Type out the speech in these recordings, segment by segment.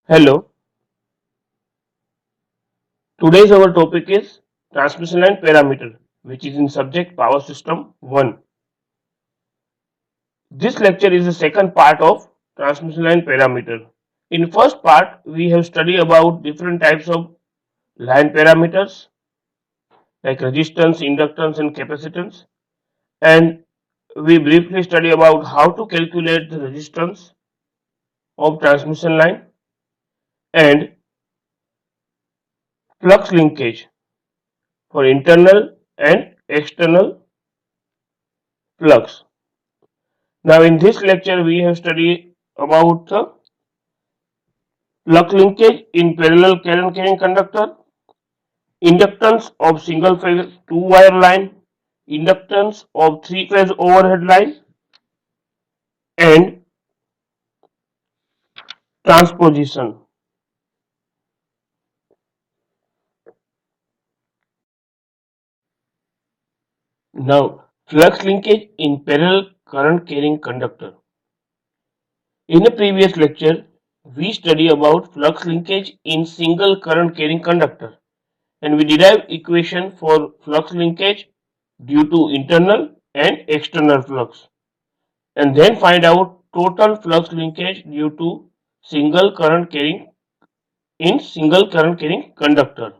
Hello, today's our topic is transmission line parameter, which is in subject power system 1. This lecture is the second part of transmission line parameter. In first part, we have studied about different types of line parameters like resistance, inductance and capacitance, and we briefly study about how to calculate the resistance of transmission line and flux linkage for internal and external flux. Now, in this lecture, we have studied about the flux linkage in parallel current carrying conductor, inductance of single phase two wire line, inductance of three phase overhead line, and transposition. Now, flux linkage in parallel current carrying conductor. In the previous lecture, we studied about flux linkage in single current carrying conductor, and we derived equation for flux linkage due to internal and external flux, and then find out total flux linkage due to single current carrying in single current carrying conductor.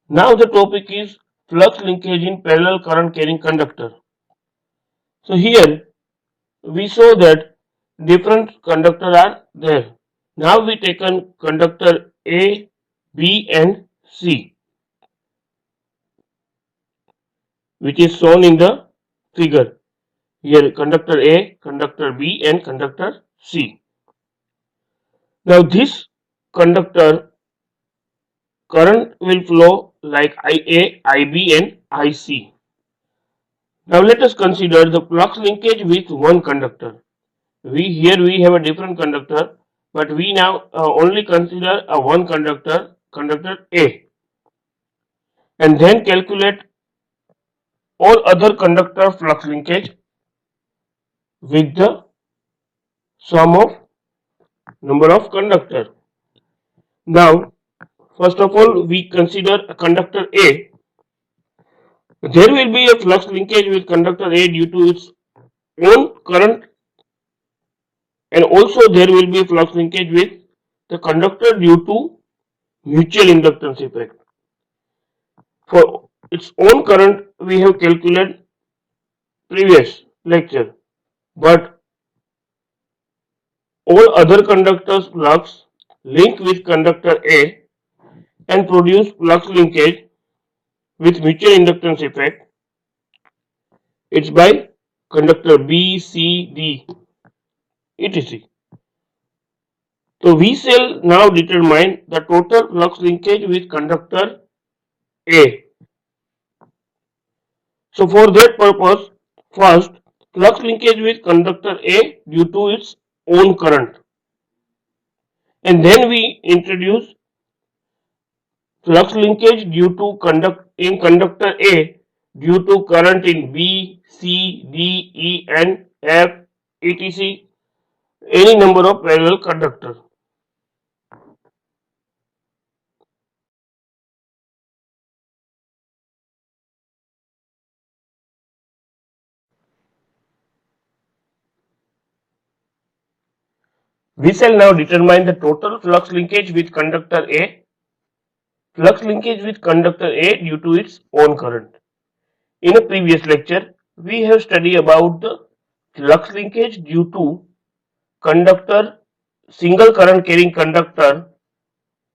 Now the topic is flux linkage in parallel current carrying conductor. So here we saw that different conductor are there. Now we taken conductor A, B and C, which is shown in the figure. Here conductor A, conductor B and conductor C. Now this conductor current will flow like IA, IB and IC. Now let us consider the flux linkage with one conductor. We have a different conductor, but we now only consider a one conductor, conductor A, and then calculate all other conductor flux linkage with the sum of number of conductor. Now first of all we consider a conductor A. There will be a flux linkage with conductor A due to its own current, and also there will be flux linkage with the conductor due to mutual inductance effect. For its own current we have calculated previous lecture, but all other conductors flux link with conductor A and produce flux linkage with mutual inductance effect. It's by conductor B, C, D, etc. So we shall now determine the total flux linkage with conductor A. So for that purpose, first flux linkage with conductor A due to its own current, and then we introduce flux linkage due to conductor A due to current in B, C, D, E and F, etc. Any number of parallel conductors. We shall now determine the total flux linkage with conductor A. Flux linkage with conductor A due to its own current. In a previous lecture, we have studied about the flux linkage due to conductor, single current carrying conductor,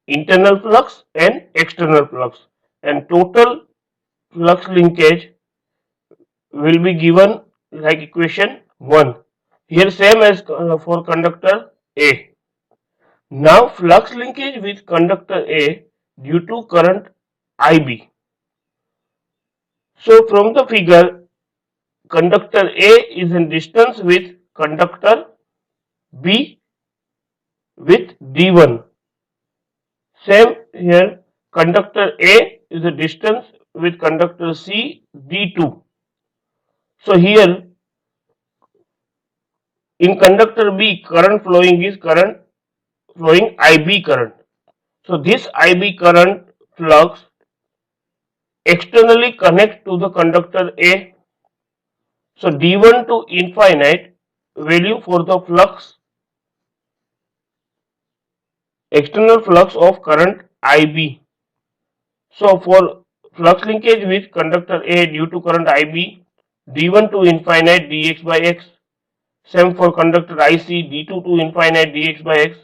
internal flux and external flux, and total flux linkage will be given like equation 1. Here same as for conductor A. Now flux linkage with conductor A due to current IB. So from the figure, conductor A is in distance with conductor B with D1. Same here, conductor A is a distance with conductor C D2. So here in conductor B, current flowing is current flowing IB current. So this IB current flux externally connects to the conductor A. So D1 to infinite value for the flux, external flux of current IB. So for flux linkage with conductor A due to current IB, D1 to infinite dx by x. Same for conductor IC, D2 to infinite dx by x.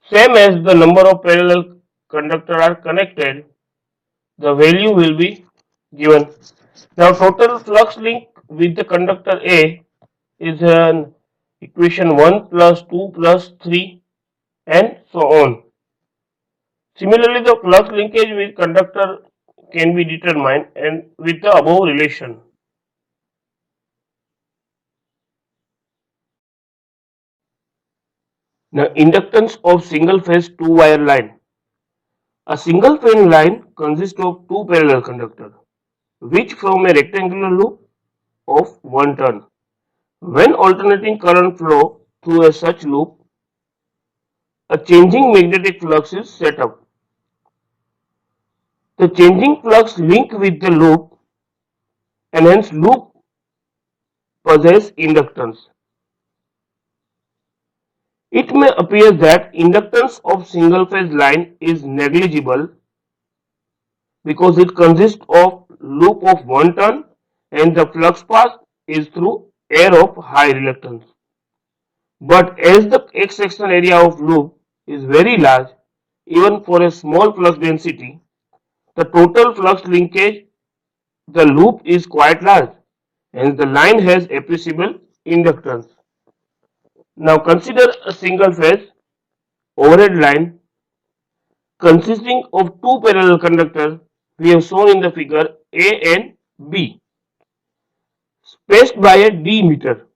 Same as the number of parallel conductors are connected, the value will be given. Now total flux link with the conductor A is an equation 1 plus 2 plus 3 and so on. Similarly, the flux linkage with conductor can be determined and with the above relation. Now, inductance of single phase two wire line. A single phase line consists of two parallel conductors, which form a rectangular loop of 1 turn. When alternating current flow through a such loop, a changing magnetic flux is set up. The changing flux link with the loop and hence loop possess inductance. It may appear that inductance of single phase line is negligible because it consists of loop of 1 turn and the flux path is through air of high reluctance. But as the x-section area of loop is very large, even for a small flux density, the total flux linkage, the loop is quite large and the line has appreciable inductance. Now consider a single phase overhead line consisting of two parallel conductors we have shown in the figure A and B, spaced by a D meter.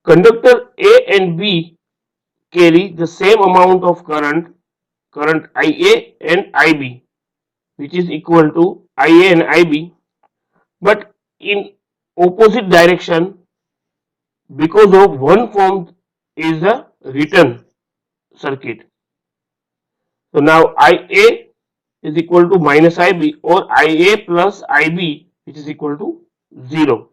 Conductor A and B carry the same amount of current IA and IB, which is equal to IA and IB, but in opposite direction because of one form is the return circuit. So now IA is equal to minus IB or IA plus IB, which is equal to 0.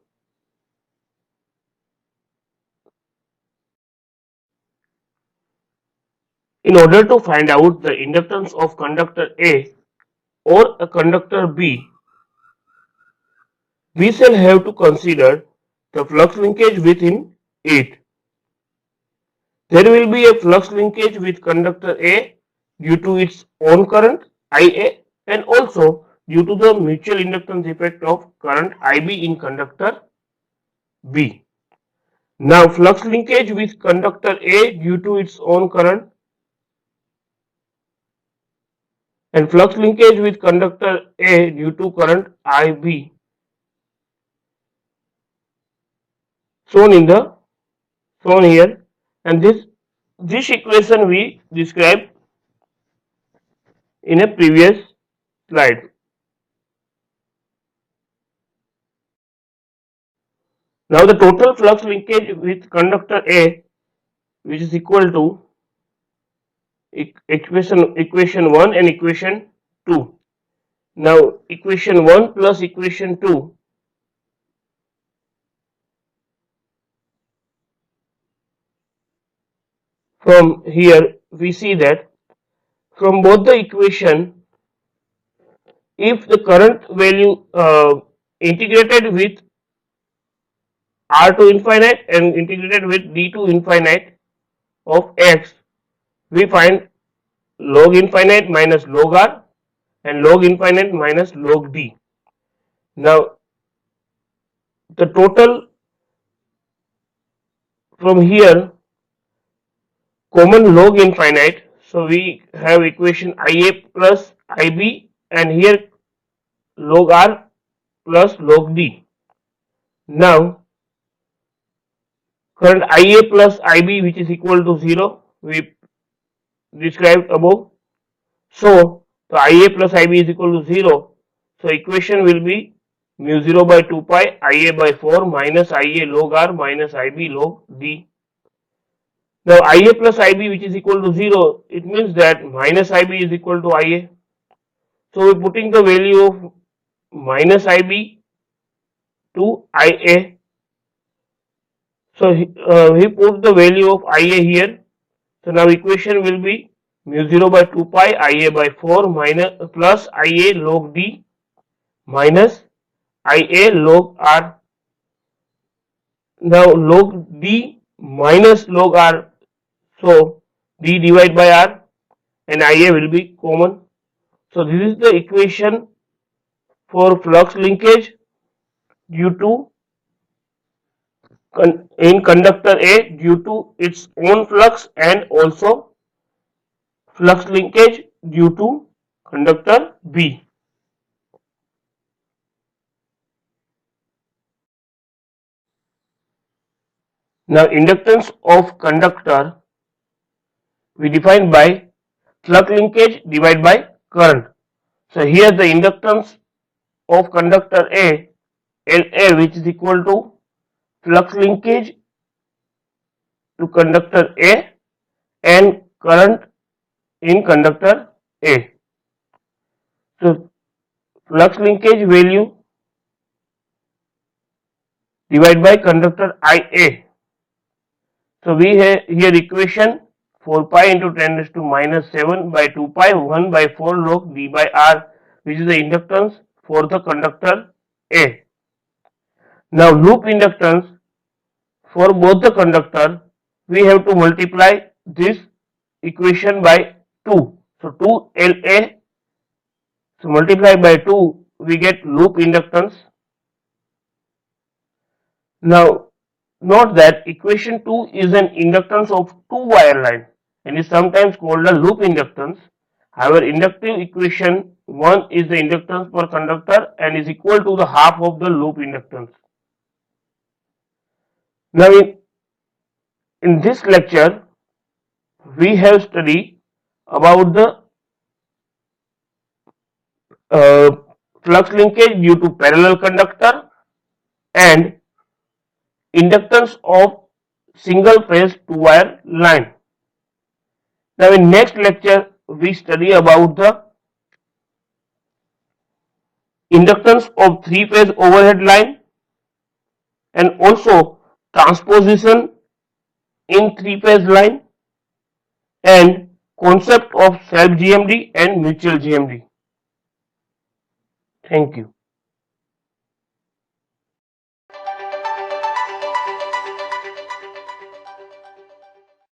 In order to find out the inductance of conductor A or a conductor B, we shall have to consider the flux linkage within it. There will be a flux linkage with conductor A due to its own current IA and also due to the mutual inductance effect of current IB in conductor B. Now flux linkage with conductor A due to its own current and flux linkage with conductor A due to current IB shown here, and this equation we described in a previous slide. Now the total flux linkage with conductor A, which is equal to equation 1 and equation 2. Now equation 1 plus equation 2 from here we see that from both the equation, if the current value integrated with R to infinite and integrated with D to infinite of x, we find log infinite minus log R and log infinite minus log D. Now the total from here common log infinite, so we have equation IA plus IB and here log R plus log D. Now current IA plus IB, which is equal to 0, we described above. So the IA plus IB is equal to 0. So equation will be mu 0 by 2 pi IA by 4 minus IA log R minus IB log D. Now Ia plus Ib, which is equal to 0, it means that minus Ib is equal to Ia. So we're putting the value of minus Ib to Ia. So we put the value of Ia here. So now equation will be mu 0 by 2 pi Ia by 4 minus plus Ia log D minus Ia log R. Now log D minus log R, so D divided by R and Ia will be common. So this is the equation for flux linkage due to in conductor A due to its own flux and also flux linkage due to conductor B. Now inductance of conductor we define by flux linkage divided by current. So here the inductance of conductor A, LA, which is equal to flux linkage to conductor A and current in conductor A. So flux linkage value divided by conductor IA. So we have here equation 4 pi into 10 raised to minus 7 by 2 pi 1 by 4 log D by R, which is the inductance for the conductor A. Now loop inductance for both the conductor, we have to multiply this equation by 2. So 2 LA, so multiply by 2, we get loop inductance. Now note that equation 2 is an inductance of two wire line and is sometimes called a loop inductance. However, inductive equation 1 is the inductance per conductor and is equal to the half of the loop inductance. Now in this lecture, we have studied about the flux linkage due to parallel conductor and inductance of single phase two wire line. Now in next lecture we study about the inductance of three phase overhead line and also transposition in three phase line and concept of self GMD and mutual GMD. Thank you.